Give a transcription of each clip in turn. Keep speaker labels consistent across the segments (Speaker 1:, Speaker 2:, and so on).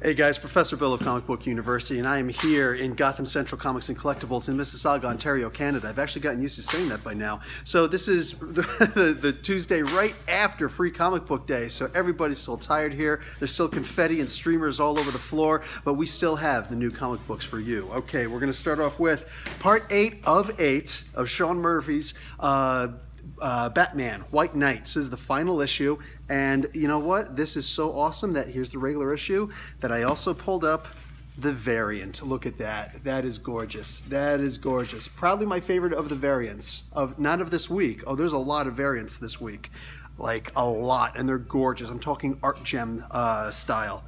Speaker 1: Hey guys, Professor Bill of Comic Book University, and I am here in Gotham Central Comics and Collectibles in Mississauga, Ontario, Canada. I've actually gotten used to saying that by now. So this is the Tuesday right after Free Comic Book Day, so everybody's still tired here. There's still confetti and streamers all over the floor, but we still have the new comic books for you. Okay, we're going to start off with Part 8 of 8 of Sean Murphy's Batman, White Knight. This is the final issue, and you know what? This is so awesome that here's the regular issue that I also pulled up the variant. Look at that. That is gorgeous. That is gorgeous. Probably my favorite of the variants, not of this week. Oh, there's a lot of variants this week. Like a lot, and they're gorgeous. I'm talking art gem style.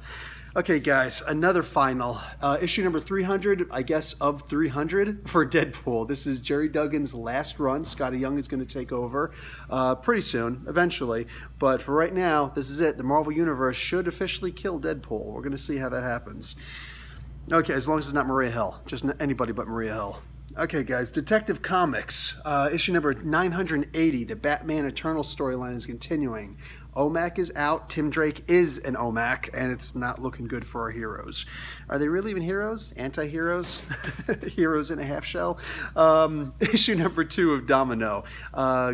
Speaker 1: Okay guys, another final, issue number 300, I guess of 300 for Deadpool. This is Jerry Duggan's last run. Scotty Young is going to take over pretty soon, eventually. But for right now, this is it. The Marvel Universe should officially kill Deadpool. We're going to see how that happens. Okay, as long as it's not Maria Hill. Just anybody but Maria Hill. Okay guys, Detective Comics, issue number 980, the Batman Eternal storyline is continuing. OMAC is out, Tim Drake is an OMAC, and it's not looking good for our heroes. Are they really even heroes? Anti-heroes? Heroes in a half shell? Issue number 2 of Domino.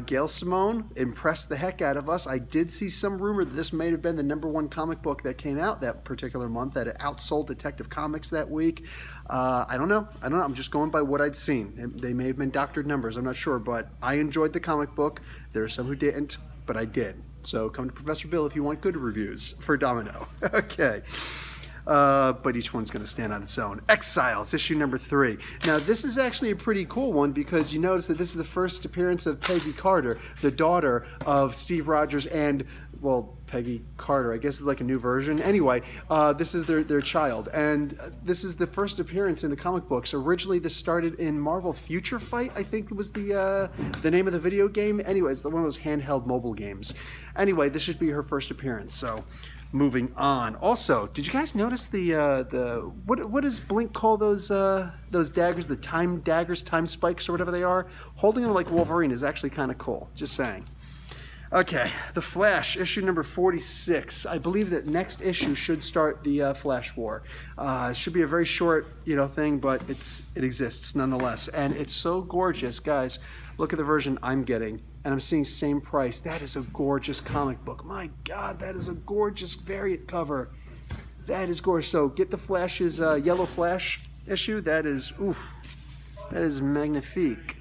Speaker 1: Gail Simone impressed the heck out of us. I did see some rumor that this may have been the #1 comic book that came out that particular month, that it outsold Detective Comics that week. I don't know. I'm just going by what I'd seen. They may have been doctored numbers. I'm not sure, but I enjoyed the comic book. There are some who didn't, but I did. So come to Professor Bill if you want good reviews for Domino. Okay. But each one's going to stand on its own. Exiles, issue number 3. Now, this is actually a pretty cool one because you notice that this is the first appearance of Peggy Carter, the daughter of Steve Rogers and, well, Peggy Carter. I guess it's like a new version. Anyway, this is their child, and this is the first appearance in the comic books. Originally, this started in Marvel Future Fight, I think was the name of the video game. Anyway, it's one of those handheld mobile games. Anyway, this should be her first appearance, so moving on. Also, did you guys notice what does Blink call those daggers, the time daggers, time spikes, or whatever they are? Holding them like Wolverine is actually kind of cool. Just saying. Okay, The Flash, issue number 46. I believe that next issue should start the Flash War. It should be a very short, thing, but it exists nonetheless, and it's so gorgeous, guys. Look at the version I'm getting, and I'm seeing same price. That is a gorgeous comic book. My God, that is a gorgeous variant cover. That is gorgeous. So get the Flash's Yellow Flash issue. That is, oof, that is magnifique.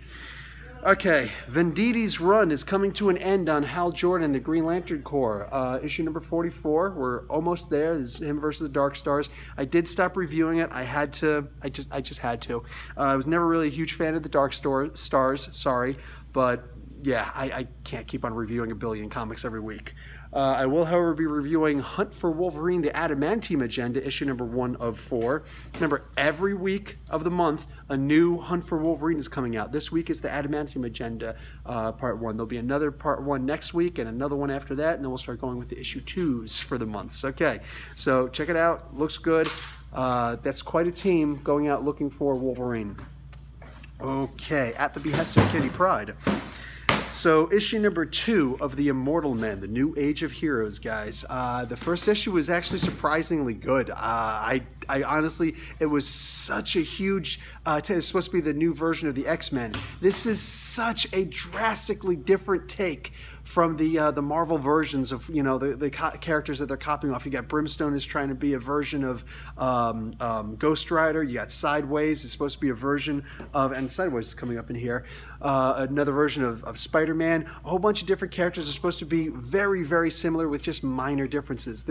Speaker 1: Okay, Venditti's run is coming to an end on Hal Jordan, the Green Lantern Corps. Issue number 44. We're almost there. This is him versus the Dark Stars. I did stop reviewing it. I had to. I just had to. I was never really a huge fan of the Dark Stars. Sorry, but yeah, I can't keep on reviewing a billion comics every week. I will, however, be reviewing Hunt for Wolverine, the Adamantium Agenda, issue number 1 of 4. Remember, every week of the month, a new Hunt for Wolverine is coming out. This week is the Adamantium Agenda, part 1. There'll be another part 1 next week and another one after that, and then we'll start going with the issue 2s for the months. Okay, so check it out. Looks good. That's quite a team going out looking for Wolverine. Okay, at the behest of Kitty Pryde. So, issue number 2 of the Immortal Men, the New Age of Heroes, guys. The first issue was actually surprisingly good. I honestly, it was such a huge, it's supposed to be the new version of the XMen. This is such a drastically different take from the Marvel versions of, the characters that they're copying off. You got Brimstone is trying to be a version of Ghost Rider. You got Sideways is supposed to be a version of, and Sideways is coming up in here, another version of Spiderman. A whole bunch of different characters are supposed to be very, very similar with just minor differences.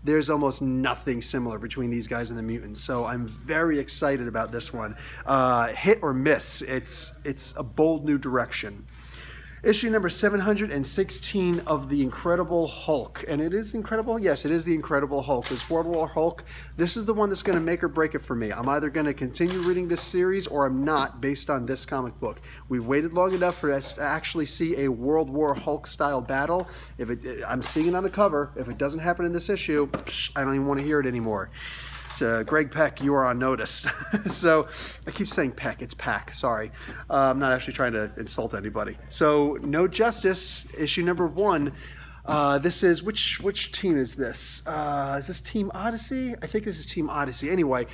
Speaker 1: There's almost nothing similar between these guys and the mutants, so I'm very excited about this one. Hit or miss, it's a bold new direction. Issue number 716 of The Incredible Hulk. And it is incredible? Yes, it is The Incredible Hulk. It's World War Hulk. This is the one that's going to make or break it for me. I'm either going to continue reading this series or I'm not, based on this comic book. We've waited long enough for us to actually see a World War Hulk style battle. I'm seeing it on the cover. If it doesn't happen in this issue, I don't even want to hear it anymore. Greg Peck, you are on notice. So, I keep saying Peck, it's Pack, sorry. I'm not actually trying to insult anybody. So, No Justice, issue number 1. This is which team is this? Is this Team Odyssey? I think this is Team Odyssey. Anyway,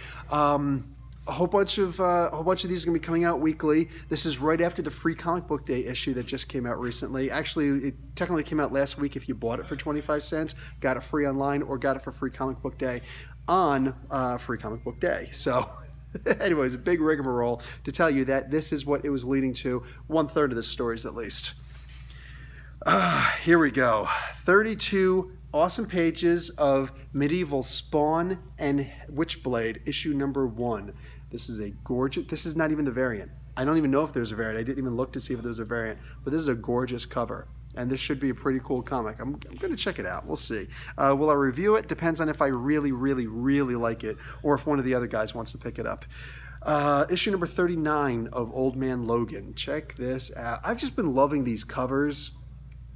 Speaker 1: a whole bunch of these are going to be coming out weekly. This is right after the Free Comic Book Day issue that just came out recently. Actually, it technically came out last week if you bought it for 25 cents, got it free online, or got it for Free Comic Book Day on Free Comic Book Day. So anyways, a big rigmarole to tell you that this is what it was leading to, 1/3 of the stories at least. Here we go. 32 awesome pages of Medieval Spawn and Witchblade, issue number 1. This is a gorgeous, this is not even the variant. I don't even know if there's a variant. I didn't even look to see if there was a variant, but this is a gorgeous cover. And this should be a pretty cool comic. I'm going to check it out. We'll see. Will I review it? Depends on if I really, really, really like it, or if one of the other guys wants to pick it up. Issue number 39 of Old Man Logan. Check this out. I've just been loving these covers.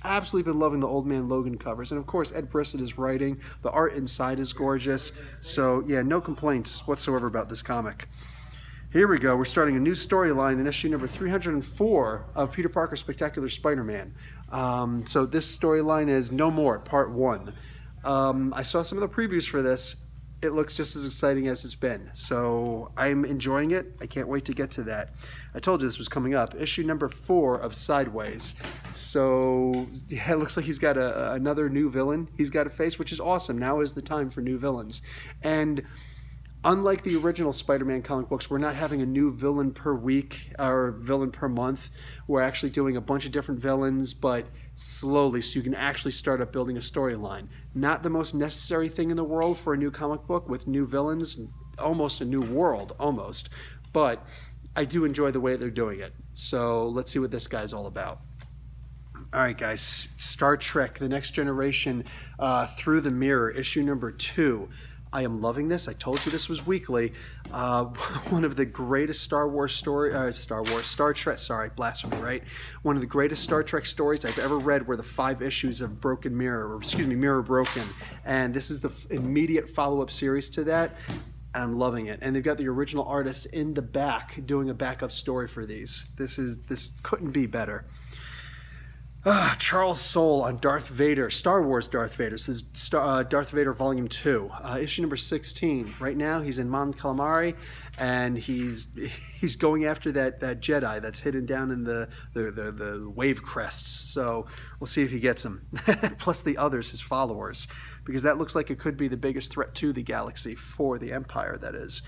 Speaker 1: Absolutely been loving the Old Man Logan covers. And of course, Ed Brissett is writing. The art inside is gorgeous. So yeah, no complaints whatsoever about this comic. Here we go. We're starting a new storyline in issue number 304 of Peter Parker's Spectacular Spider-Man. So this storyline is No More, Part 1. I saw some of the previews for this. It looks just as exciting as it's been. So I'm enjoying it. I can't wait to get to that. I told you this was coming up. Issue number 4 of Sideways. So yeah, it looks like he's got another new villain he's got to face, which is awesome. Now is the time for new villains. And unlike the original Spider-Man comic books, we're not having a new villain per week or villain per month. We're actually doing a bunch of different villains, but slowly, so you can actually start up building a storyline. Not the most necessary thing in the world for a new comic book with new villains, almost a new world, almost. But I do enjoy the way they're doing it. So let's see what this guy's all about. All right, guys, Star Trek, The Next Generation, Through the Mirror, issue number 2. I am loving this. I told you this was weekly. One of the greatest Star Trek, sorry, blasphemy, right? One of the greatest Star Trek stories I've ever read were the 5 issues of Broken Mirror, or excuse me, Mirror Broken. And this is the immediate follow-up series to that. And I'm loving it. And they've got the original artist in the back doing a backup story for these. This couldn't be better. Charles Soule on Darth Vader, Star Wars Darth Vader. This is Darth Vader Volume 2, issue number 16. Right now, he's in Mon Calamari, and he's going after that Jedi that's hidden down in the wave crests. So we'll see if he gets him. Plus the others, his followers, because that looks like it could be the biggest threat to the galaxy for the Empire, that is.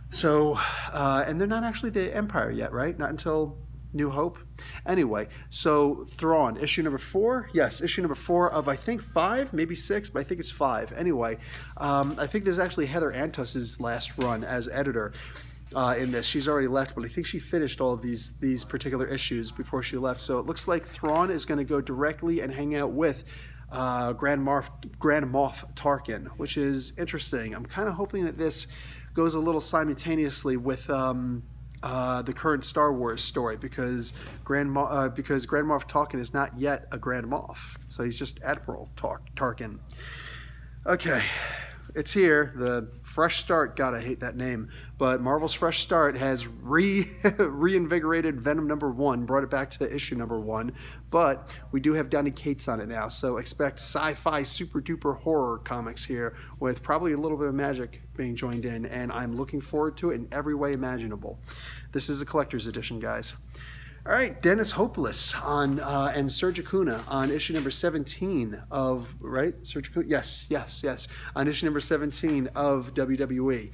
Speaker 1: So, and they're not actually the Empire yet, right? Not until New Hope. Anyway, so Thrawn, issue number 4. Yes, issue number 4 of, I think, 5, maybe 6, but I think it's 5. Anyway, I think this is actually Heather Antos's last run as editor in this. She's already left, but I think she finished all of these particular issues before she left. So it looks like Thrawn is going to go directly and hang out with Grand Moff Tarkin, which is interesting. I'm kind of hoping that this goes a little simultaneously with the current Star Wars story, because Grand Moff Tarkin is not yet a Grand Moff, so he's just Admiral Tarkin. Okay, it's here. The Fresh Start. God, I hate that name, but Marvel's Fresh Start has reinvigorated Venom number 1, brought it back to issue number 1, but we do have Donny Cates on it now, so expect sci-fi super duper horror comics here with probably a little bit of magic being joined in, and I'm looking forward to it in every way imaginable. This is a collector's edition, guys. All right, Dennis Hopeless on and Serge Acuna on issue number 17 of, right? Serge Acuna? Yes. On issue number 17 of WWE.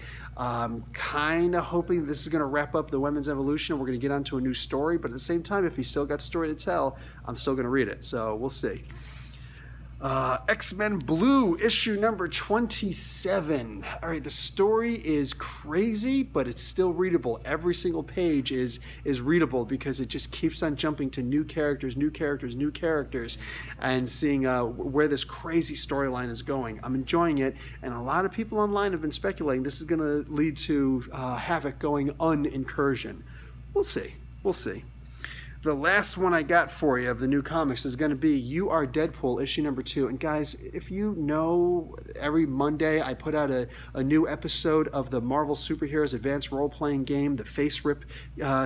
Speaker 1: Kind of hoping this is going to wrap up the Women's Evolution and we're going to get onto a new story, but at the same time, if he's still got story to tell, I'm still going to read it, so we'll see. X-Men Blue, issue number 27. All right, the story is crazy, but it's still readable. Every single page is readable because it just keeps on jumping to new characters, and seeing where this crazy storyline is going. I'm enjoying it, and a lot of people online have been speculating this is going to lead to Havoc going unincursion. We'll see. The last one I got for you of the new comics is going to be You Are Deadpool, issue number 2. And guys, if you know, every Monday I put out a new episode of the Marvel Superheroes Advanced Role-Playing Game, the Face Rip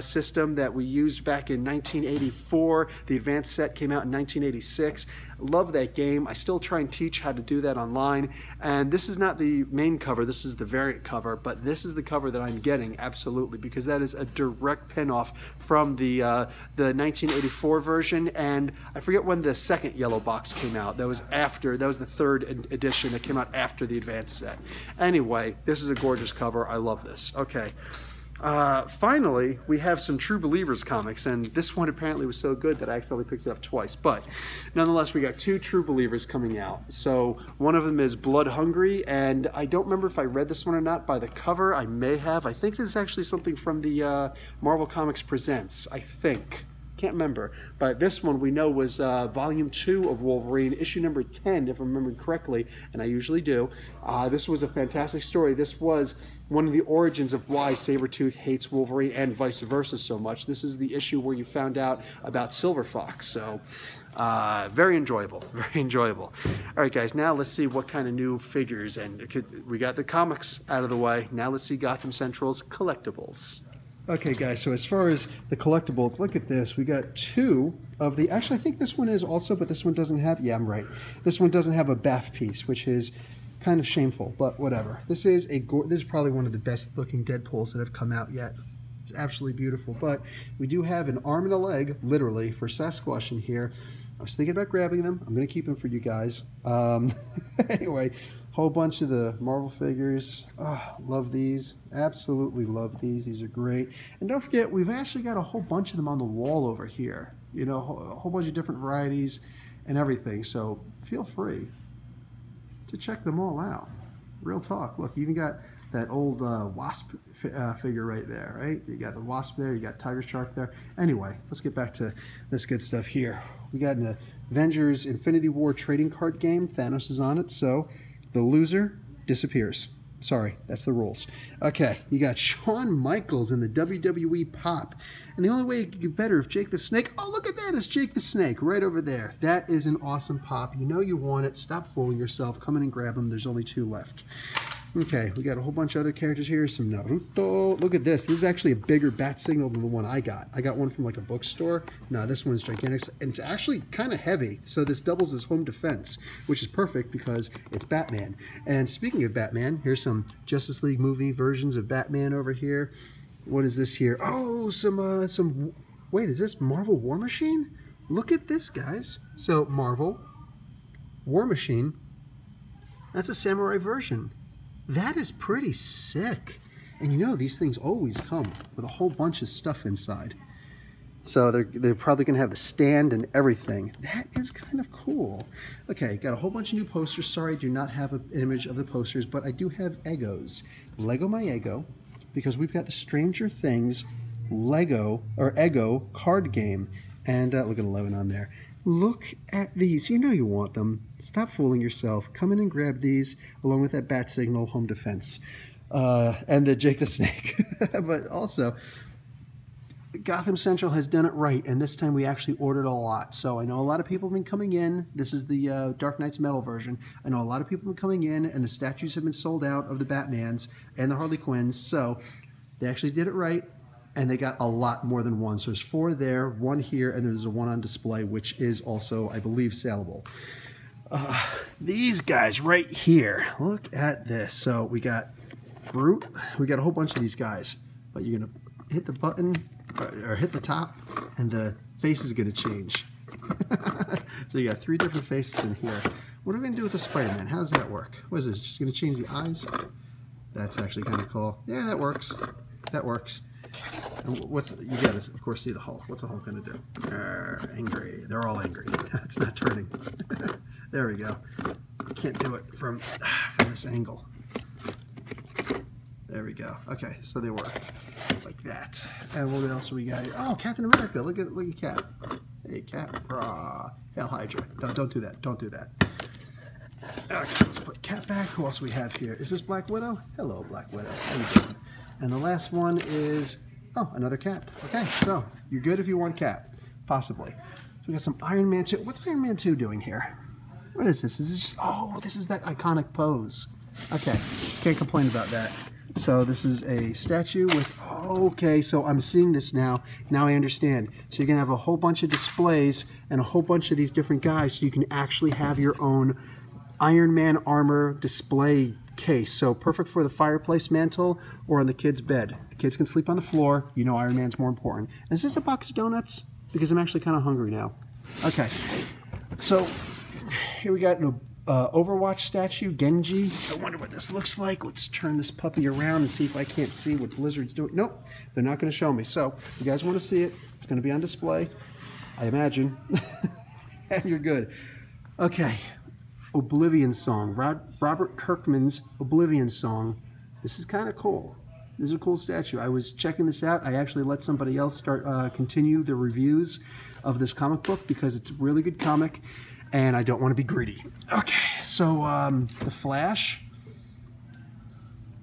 Speaker 1: system that we used back in 1984. The advanced set came out in 1986. Love that game. I still try and teach how to do that online. And this is not the main cover, this is the variant cover, but this is the cover that I'm getting, absolutely, because that is a direct pin-off from the 1984 version, and I forget when the second yellow box came out. That was the third edition that came out after the advanced set. Anyway, this is a gorgeous cover. I love this. Okay. Finally, we have some True Believers comics, and this one apparently was so good that I accidentally picked it up twice. But nonetheless, we got 2 True Believers coming out. So one of them is Blood Hungry, and I don't remember if I read this one or not by the cover. I may have. I think this is actually something from the Marvel Comics Presents, I think. Can't remember, but this one we know was volume 2 of Wolverine, issue number 10, if I'm remembering correctly, and I usually do. This was a fantastic story. This was one of the origins of why Sabretooth hates Wolverine and vice versa so much. This is the issue where you found out about Silver Fox, so very enjoyable, very enjoyable. All right, guys, now let's see what kind of new figures, and we got the comics out of the way. Now let's see Gotham Central's collectibles. Okay, guys, so as far as the collectibles, look at this. We got 2 of the, actually, I think this one is also, but this one doesn't have, yeah, I'm right. This one doesn't have a bath piece, which is kind of shameful, but whatever. This is probably one of the best looking Deadpools that have come out yet. It's absolutely beautiful, but we do have an arm and a leg, literally, for Sasquatch in here. I was thinking about grabbing them. I'm going to keep them for you guys. Anyway, whole bunch of the Marvel figures. Oh, love these. Absolutely love these. These are great. And don't forget, we've actually got a whole bunch of them on the wall over here. You know, a whole bunch of different varieties and everything. So feel free to check them all out. Real talk. Look, you even got that old Wasp figure right there, right? You got the Wasp there. You got Tiger Shark there. Anyway, let's get back to this good stuff here. We got an Avengers Infinity War trading card game. Thanos is on it, so the loser disappears. Sorry, that's the rules. Okay, you got Shawn Michaels in the WWE Pop. And the only way it could get better if Jake the Snake... Oh, look at that! It's Jake the Snake right over there. That is an awesome pop. You know you want it. Stop fooling yourself. Come in and grab them. There's only 2 left. Okay, we got a whole bunch of other characters here. Some Naruto. Look at this. This is actually a bigger bat signal than the one I got. I got one from like a bookstore. No, this one's gigantic. And it's actually kind of heavy. So this doubles as home defense, which is perfect because it's Batman. And speaking of Batman, here's some Justice League movie versions of Batman over here. What is this here? Oh, some... Wait, is this Marvel War Machine? Look at this, guys. So Marvel War Machine. That's a samurai version. That is pretty sick. And you know, these things always come with a whole bunch of stuff inside. So they're probably going to have the stand and everything. That is kind of cool. Okay, got a whole bunch of new posters. Sorry, I do not have an image of the posters, but I do have Egos. Lego my Ego, because we've got the Stranger Things Lego, or Ego card game. And look at 11 on there. Look at these. You know you want them. Stop fooling yourself. Come in and grab these along with that bat signal home defense. And the Jake the Snake. But also, Gotham Central has done it right, and this time we actually ordered a lot. So I know a lot of people have been coming in. This is the Dark Knight's Metal version. I know a lot of people have been coming in, and the statues have been sold out of the Batmans and the Harley Quinns. So they actually did it right. And they got a lot more than one. So there's 4 there, 1 here, and there's a 1 on display, which is also, I believe, saleable. These guys right here. Look at this. So we got Brute. We got a whole bunch of these guys. But you're going to hit the button, or hit the top, and the face is going to change. So you got 3 different faces in here. What are we going to do with the Spiderman? How does that work? What is this? Just going to change the eyes? That's actually kind of cool. Yeah, that works. That works. And you got to, of course, see the Hulk. What's the Hulk going to do? Angry. They're all angry. It's not turning. There we go. Can't do it from this angle. There we go. Okay, so they work like that. And what else do we got here? Oh, Captain America. Look at Cap. Hey, Cap. Hail Hydra. No, don't do that. Don't do that. Okay, let's put Cap back. Who else do we have here? Is this Black Widow? Hello, Black Widow. How you doing? And the last one is, oh, another Cap. Okay, so you're good if you want Cap, possibly. So we got some Iron Man 2. What's Iron Man 2 doing here? What is this? Is this just, oh, this is that iconic pose. Okay, can't complain about that. So this is a statue with, okay, so I'm seeing this now. Now I understand. So you're going to have a whole bunch of displays and a whole bunch of these different guys so you can actually have your own Iron Man armor display case. So perfect for the fireplace mantle or on the kid's bed. The kids can sleep on the floor. You know Iron Man's more important. Is this a box of donuts? Because I'm actually kind of hungry now. Okay, so here we got an Overwatch statue, Genji. I wonder what this looks like. Let's turn this puppy around and see if I can't see what Blizzard's doing. Nope, they're not going to show me. So if you guys want to see it, it's going to be on display, I imagine. And you're good. Okay, Oblivion Song. Robert Kirkman's Oblivion Song. This is kind of cool. This is a cool statue. I was checking this out. I actually let somebody else continue the reviews of this comic book because it's a really good comic. And I don't want to be greedy. Okay, so the Flash.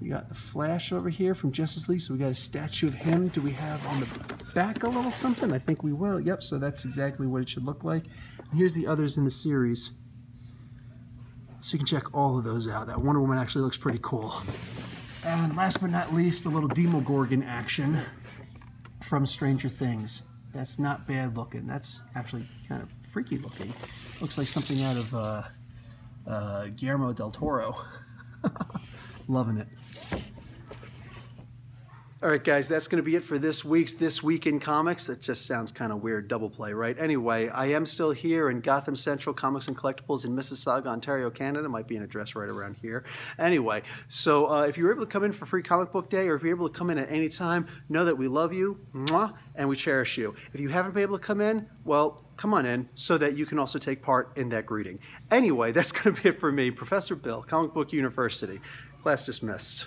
Speaker 1: We got the Flash over here from Justice League. So we got a statue of him. Do we have on the back a little something? I think we will. Yep, so that's exactly what it should look like. And here's the others in the series. So you can check all of those out. That Wonder Woman actually looks pretty cool. And last but not least, a little Demogorgon action from Stranger Things. That's not bad looking. That's actually kind of freaky looking. Looks like something out of Guillermo del Toro. Loving it. All right, guys, that's going to be it for this week's This Week in Comics. That just sounds kind of weird, double play, right? Anyway, I am still here in Gotham Central Comics and Collectibles in Mississauga, Ontario, Canada. Might be an address right around here. Anyway, so if you're able to come in for Free Comic Book Day, or if you're able to come in at any time, know that we love you, mwah, and we cherish you. If you haven't been able to come in, well, come on in so that you can also take part in that greeting. Anyway, that's going to be it for me, Professor Bill, Comic Book University. Class dismissed.